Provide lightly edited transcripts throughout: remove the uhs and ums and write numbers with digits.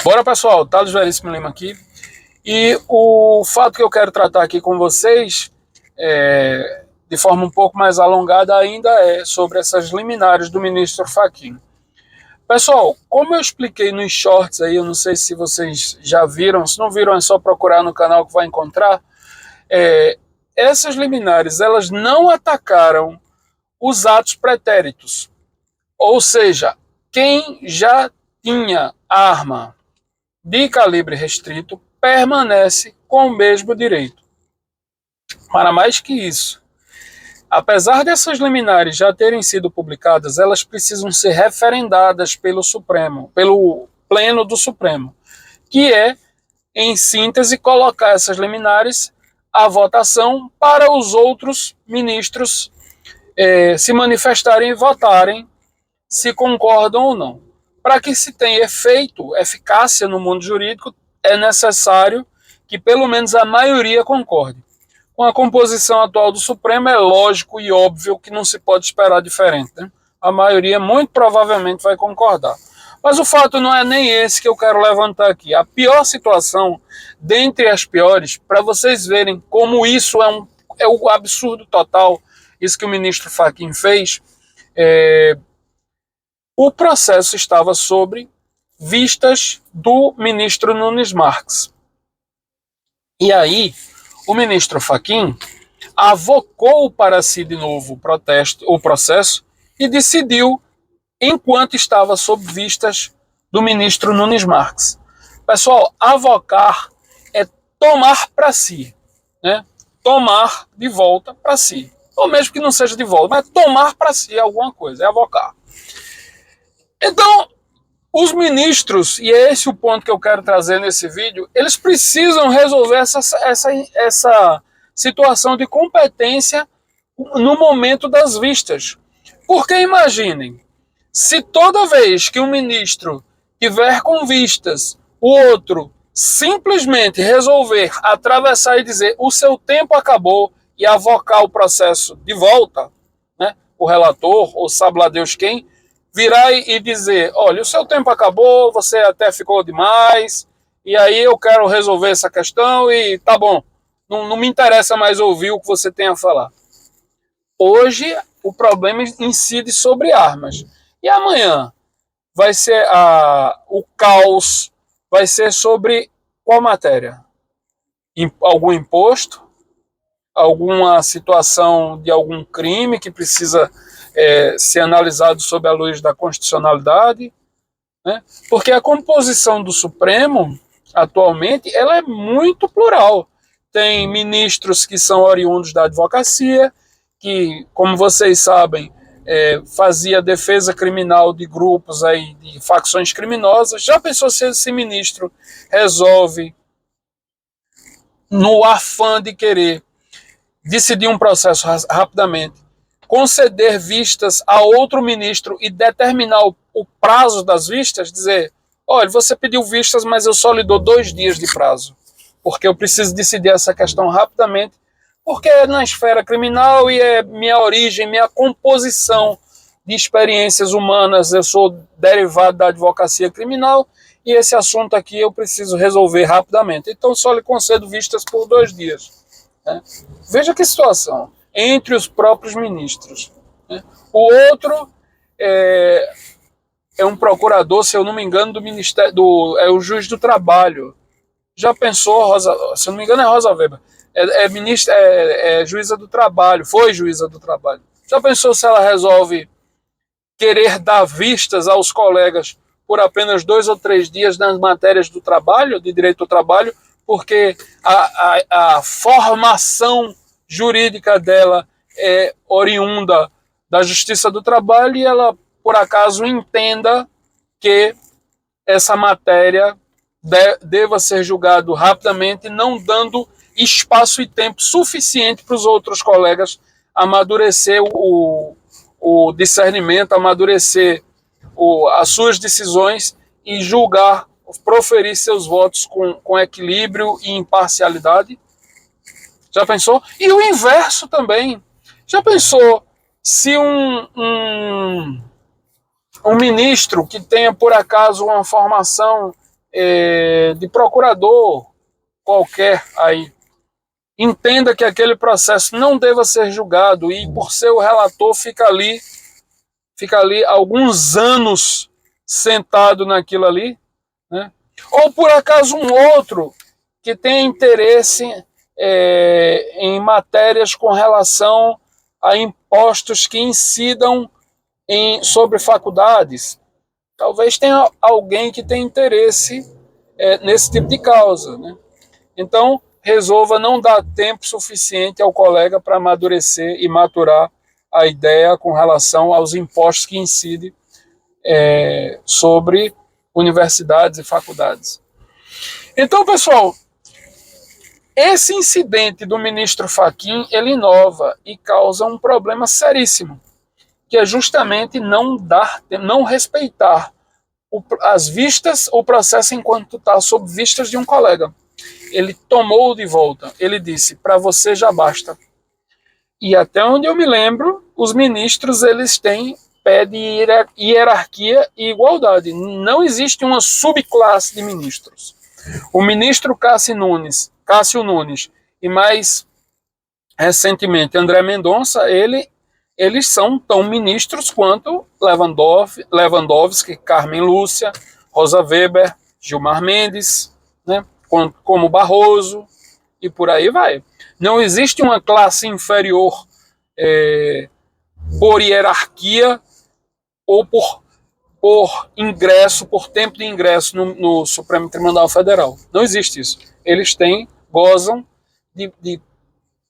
Bora, pessoal, Thales Veríssimo Lima aqui. E o fato que eu quero tratar aqui com vocês, de forma um pouco mais alongada ainda, é sobre essas liminares do ministro Fachin. Pessoal, como eu expliquei nos shorts aí, eu não sei se vocês já viram, se não viram é só procurar no canal que vai encontrar, essas liminares, elas não atacaram os atos pretéritos, ou seja, quem já tinha arma de calibre restrito permanece com o mesmo direito. Para mais que isso, apesar dessas liminares já terem sido publicadas, elas precisam ser referendadas pelo Supremo, pelo Pleno do Supremo, que é, em síntese, colocar essas liminares à votação para os outros ministros se manifestarem e votarem se concordam ou não. Para que se tenha efeito, eficácia no mundo jurídico, é necessário que pelo menos a maioria concorde. Com a composição atual do Supremo, é lógico e óbvio que não se pode esperar diferente, né? A maioria muito provavelmente vai concordar. Mas o fato não é nem esse que eu quero levantar aqui. A pior situação, dentre as piores, para vocês verem como isso é o absurdo total, isso que o ministro Fachin fez, o processo estava sobre vistas do ministro Nunes Marques. E aí, o ministro Fachin avocou para si de novo o processo e decidiu, enquanto estava sob vistas do ministro Nunes Marques. Pessoal, avocar é tomar para si, né? Tomar de volta para si. Ou mesmo que não seja de volta, mas tomar para si alguma coisa, é avocar. Então, os ministros, e é esse o ponto que eu quero trazer nesse vídeo, eles precisam resolver essa situação de competência no momento das vistas. Porque imaginem, se toda vez que um ministro tiver com vistas, o outro simplesmente resolver atravessar e dizer o seu tempo acabou e avocar o processo de volta, né, o relator, ou sabe lá Deus quem, virar e dizer, olha, o seu tempo acabou, você até ficou demais, e aí eu quero resolver essa questão e tá bom, não me interessa mais ouvir o que você tem a falar. Hoje o problema incide sobre armas. E amanhã vai ser o caos, vai ser sobre qual matéria? Algum imposto? Alguma situação de algum crime que precisa ser analisado sob a luz da constitucionalidade, né? Porque a composição do Supremo, atualmente, ela é muito plural. Tem ministros que são oriundos da advocacia, que, como vocês sabem, fazia defesa criminal de grupos aí, de facções criminosas. Já pensou se esse ministro resolve, no afã de querer decidir um processo rapidamente, conceder vistas a outro ministro e determinar o prazo das vistas, dizer, olha, você pediu vistas, mas eu só lhe dou 2 dias de prazo, porque eu preciso decidir essa questão rapidamente, porque é na esfera criminal e é minha origem, minha composição de experiências humanas, eu sou derivado da advocacia criminal e esse assunto aqui eu preciso resolver rapidamente. Então só lhe concedo vistas por 2 dias. Né? Veja que situação, entre os próprios ministros. Né? O outro é um procurador, se eu não me engano, do Ministério, é o juiz do trabalho. Já pensou, se eu não me engano é Rosa Weber, é juíza do trabalho, foi juíza do trabalho. Já pensou se ela resolve querer dar vistas aos colegas por apenas 2 ou 3 dias nas matérias do trabalho, de direito ao trabalho, porque a formação jurídica dela é oriunda da Justiça do Trabalho e ela, por acaso, entenda que essa matéria deva ser julgada rapidamente, não dando espaço e tempo suficiente para os outros colegas amadurecer o discernimento, amadurecer as suas decisões e julgar, proferir seus votos com equilíbrio e imparcialidade. Já pensou? E o inverso também. Já pensou se um ministro que tenha, por acaso, uma formação de procurador qualquer aí entenda que aquele processo não deva ser julgado e por ser o relator fica ali alguns anos sentado naquilo ali, né? Ou por acaso um outro que tem interesse em matérias com relação a impostos que incidam sobre faculdades. Talvez tenha alguém que tenha interesse nesse tipo de causa, né? Então, resolva não dar tempo suficiente ao colega para amadurecer e maturar a ideia com relação aos impostos que incidem sobre universidades e faculdades. Então, pessoal, esse incidente do ministro Fachin, ele inova e causa um problema seríssimo, que é justamente não respeitar as vistas, o processo enquanto está sob vistas de um colega. Ele tomou de volta, ele disse, para você já basta. E até onde eu me lembro, os ministros eles têm pé de hierarquia e igualdade. Não existe uma subclasse de ministros. O ministro Cássio Nunes e mais recentemente André Mendonça, eles são tão ministros quanto Lewandowski, Carmen Lúcia, Rosa Weber, Gilmar Mendes, né, como Barroso, e por aí vai. Não existe uma classe inferior por hierarquia ou por ingresso, por tempo de ingresso no Supremo Tribunal Federal. Não existe isso. Eles gozam de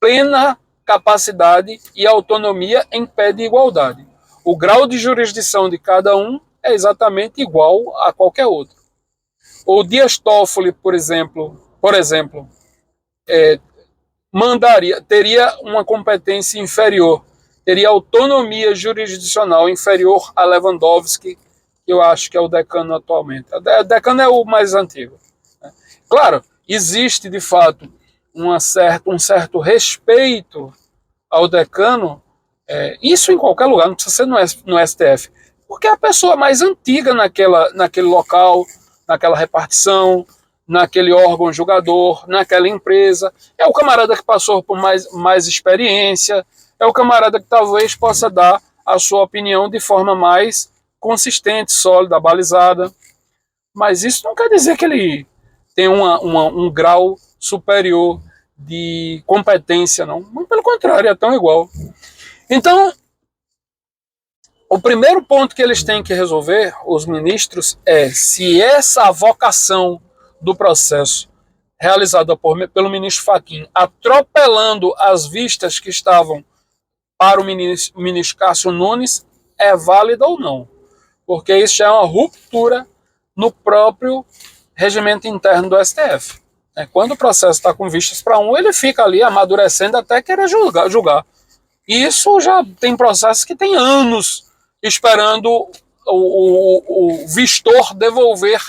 plena capacidade e autonomia em pé de igualdade. O grau de jurisdição de cada um é exatamente igual a qualquer outro. O Dias Toffoli, por exemplo, teria uma competência inferior, teria autonomia jurisdicional inferior a Lewandowski, que eu acho que é o decano atualmente. O decano é o mais antigo. Claro, existe de fato um certo respeito ao decano, isso em qualquer lugar, não precisa ser no STF, porque é a pessoa mais antiga naquele local, naquela repartição, naquele órgão julgador, naquela empresa. É o camarada que passou por mais experiência, é o camarada que talvez possa dar a sua opinião de forma mais consistente, sólida, balizada. Mas isso não quer dizer que ele tem um grau superior de competência, não. Muito pelo contrário, é tão igual. Então, o primeiro ponto que eles têm que resolver, os ministros, é se essa avocação do processo realizada pelo ministro Fachin, atropelando as vistas que estavam para o ministro Cássio Nunes, é válida ou não. Porque isso já é uma ruptura no próprio regimento interno do STF. Quando o processo está com vistas para um, ele fica ali amadurecendo até querer julgar. E isso já tem processos que tem anos esperando o vistor devolver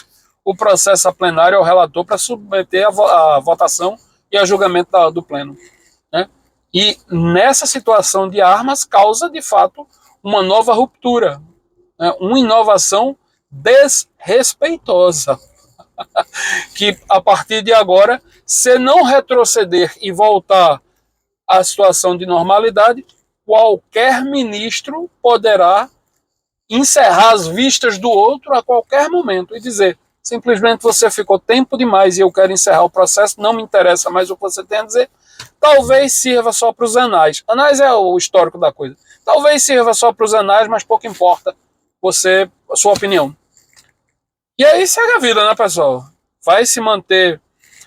o processo a plenário ao relator para submeter a votação e a julgamento do pleno. Né? E nessa situação de armas causa, de fato, uma nova ruptura, né? Uma inovação desrespeitosa. Que a partir de agora, se não retroceder e voltar à situação de normalidade, qualquer ministro poderá encerrar as vistas do outro a qualquer momento e dizer, simplesmente você ficou tempo demais e eu quero encerrar o processo, não me interessa mais o que você tem a dizer, talvez sirva só para os anais. Anais é o histórico da coisa. Talvez sirva só para os anais, mas pouco importa a sua opinião. E aí segue a vida, né, pessoal? Vai se manter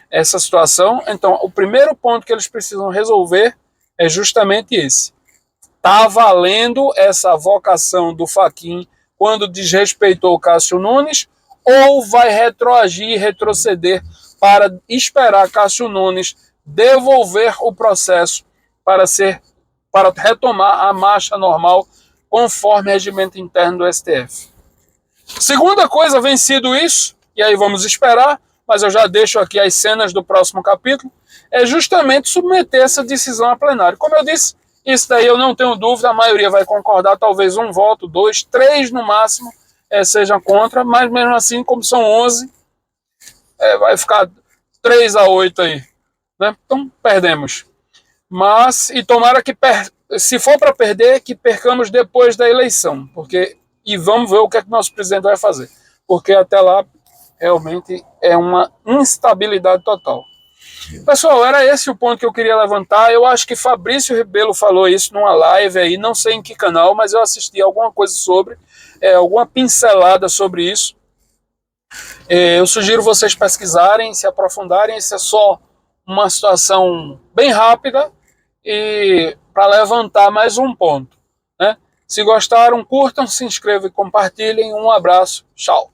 essa situação. Então, o primeiro ponto que eles precisam resolver é justamente esse. Está valendo essa vocação do Fachin quando desrespeitou o Cássio Nunes ou vai retroagir e retroceder para esperar Cássio Nunes devolver o processo para retomar a marcha normal conforme regimento interno do STF. Segunda coisa, vencido isso, e aí vamos esperar, mas eu já deixo aqui as cenas do próximo capítulo, é justamente submeter essa decisão a plenário. Como eu disse, isso daí eu não tenho dúvida, a maioria vai concordar, talvez um voto, 2, 3 no máximo, sejam contra, mas mesmo assim, como são 11, vai ficar 3-8 aí, né? Então perdemos. Mas, e tomara que, se for para perder, que percamos depois da eleição, e vamos ver o que é que nosso presidente vai fazer, porque até lá realmente é uma instabilidade total. Pessoal, era esse o ponto que eu queria levantar. Eu acho que Fabrício Rebelo falou isso numa live aí, não sei em que canal, mas eu assisti alguma coisa sobre, alguma pincelada sobre isso. Eu sugiro vocês pesquisarem, se aprofundarem. Isso é só uma situação bem rápida e para levantar mais um ponto, né? Se gostaram, curtam, se inscrevam e compartilhem. Um abraço, tchau.